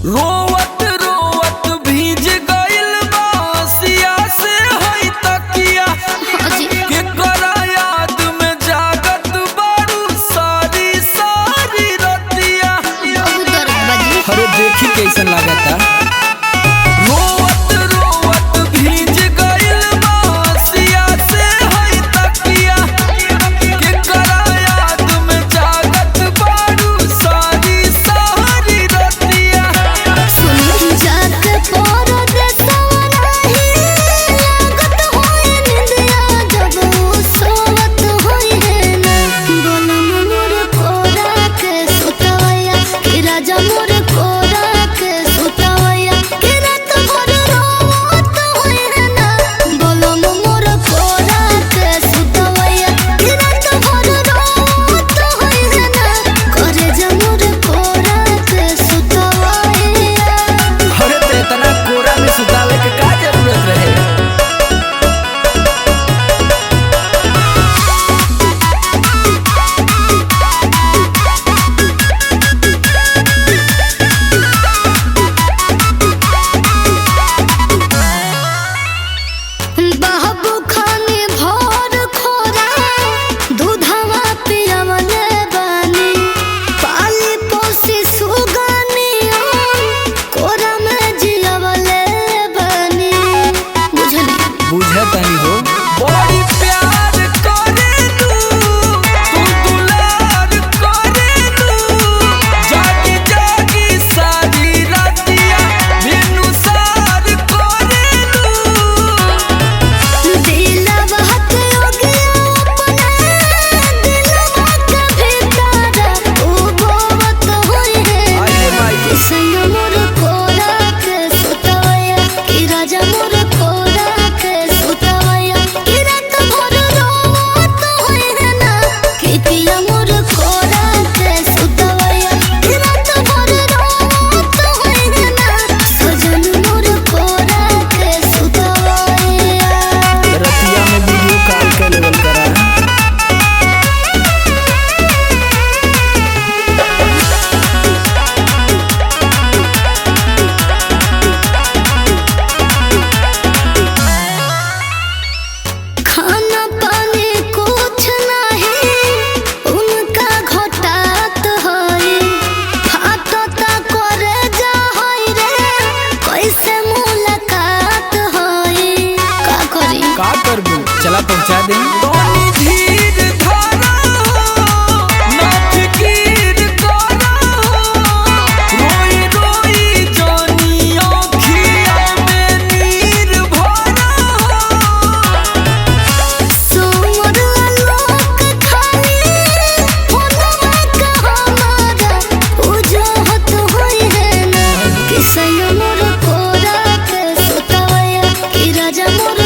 रोवत रोवत भीज गइल बासिया से होई तकिया के करा याद में जागत बारू सारी सारी रतिया। अरे देखी कैसन लागता। बुझतनी हो बड़ी प्यार करेलू तू दुलार करेलू जागी जागी सारी रातिया बिनु सार करेलू दिलवा के हो गया अपना दिलवा के भीतर उबोवत होई है सैया मोर कोरा के सुतवया कि राजा मोर कोरा चला पहुंचा दे। धीर धारा ना फिकीर करा रोई रोई जानी आँखिया में नीर भरा सोमर आलोक खाली होनवा का हमारा उजहत होई है ना कि सैया मोर कोरा के सुतवया कि राजा मोर